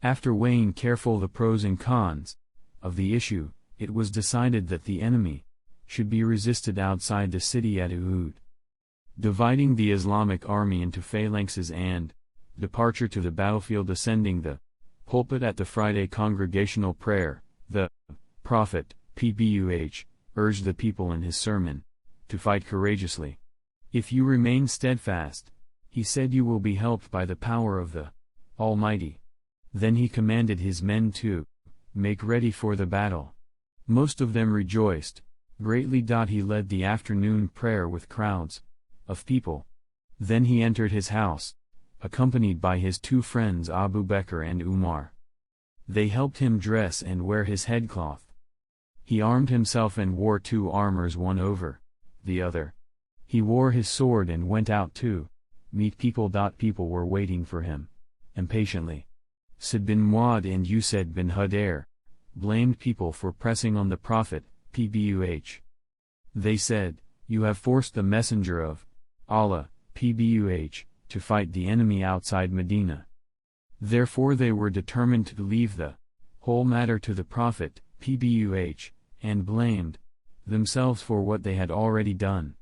After weighing careful the pros and cons of the issue, it was decided that the enemy should be resisted outside the city at Uhud. Dividing the Islamic army into phalanxes and departure to the battlefield. Ascending the pulpit at the Friday congregational prayer, the Prophet, PBUH, urged the people in his sermon to fight courageously. If you remain steadfast, he said, you will be helped by the power of the Almighty. Then he commanded his men to make ready for the battle. Most of them rejoiced greatly. He led the afternoon prayer with crowds of people. Then he entered his house, accompanied by his two friends Abu Bakr and Umar. They helped him dress and wear his headcloth. He armed himself and wore two armors, one over the other. He wore his sword and went out to meet people. People were waiting for him impatiently. Sa'd bin Mu'adh and Usaid bin Hudayr blamed people for pressing on the Prophet, PBUH. They said, you have forced the messenger of Allah, PBUH, to fight the enemy outside Medina. Therefore they were determined to leave the whole matter to the Prophet, PBUH, and blamed themselves for what they had already done.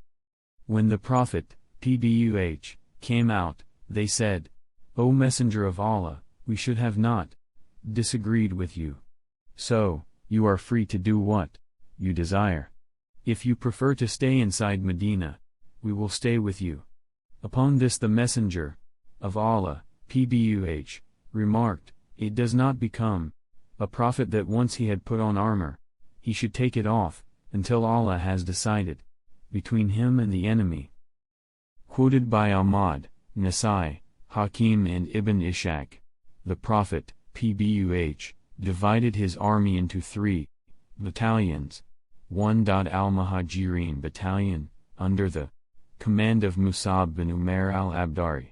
When the Prophet, PBUH, came out, they said, O Messenger of Allah, we should have not disagreed with you. So, you are free to do what you desire. If you prefer to stay inside Medina, we will stay with you. Upon this the Messenger of Allah, PBUH, remarked, it does not become a prophet that once he had put on armor, he should take it off, until Allah has decided between him and the enemy. Quoted by Ahmad, Nasai, Hakim and Ibn Ishaq. The Prophet, PBUH, divided his army into 3 battalions. 1. Al-Muhajirin Battalion, under the command of Musab bin Umair al-Abdari.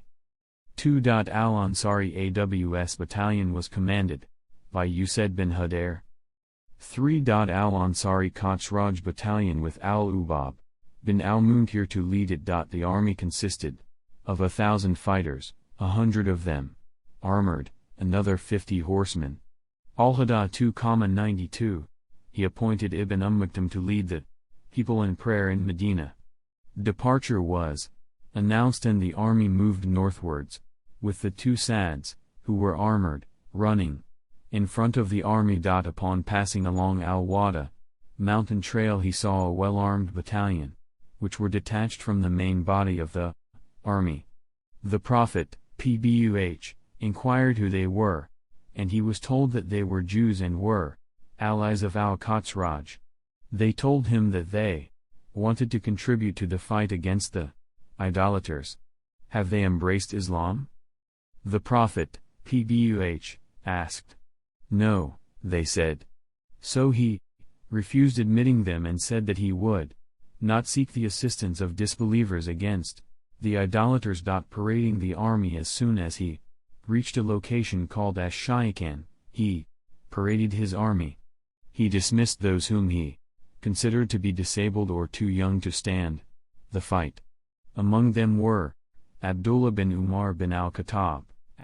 2. Al-Ansari AWS Battalion was commanded by Usaid bin Hudayr. 3. Al-Ansari Khosraj Battalion with Al-Ubab bin al-Muntir to lead it. The army consisted of 1,000 fighters, 100 of them armored, another 50 horsemen. Al-Hada 2,92. He appointed Ibn Maktum to lead the people in prayer in Medina. Departure was announced and the army moved northwards, with the 2 Sads, who were armored, running in front of the army. Upon passing along Al-Wada mountain trail he saw a well-armed battalion, which were detached from the main body of the army. The Prophet, PBUH, inquired who they were, and he was told that they were Jews and were allies of Al-Khosraj. They told him that they wanted to contribute to the fight against the idolaters. Have they embraced Islam? The Prophet, PBUH, asked. No, they said. So he refused admitting them and said that he would not seek the assistance of disbelievers against the idolaters. Parading the army as soon as he reached a location called Ash-Shaykan, he paraded his army. He dismissed those whom he considered to be disabled or too young to stand the fight. Among them were Abdullah bin Umar bin al-Khattab,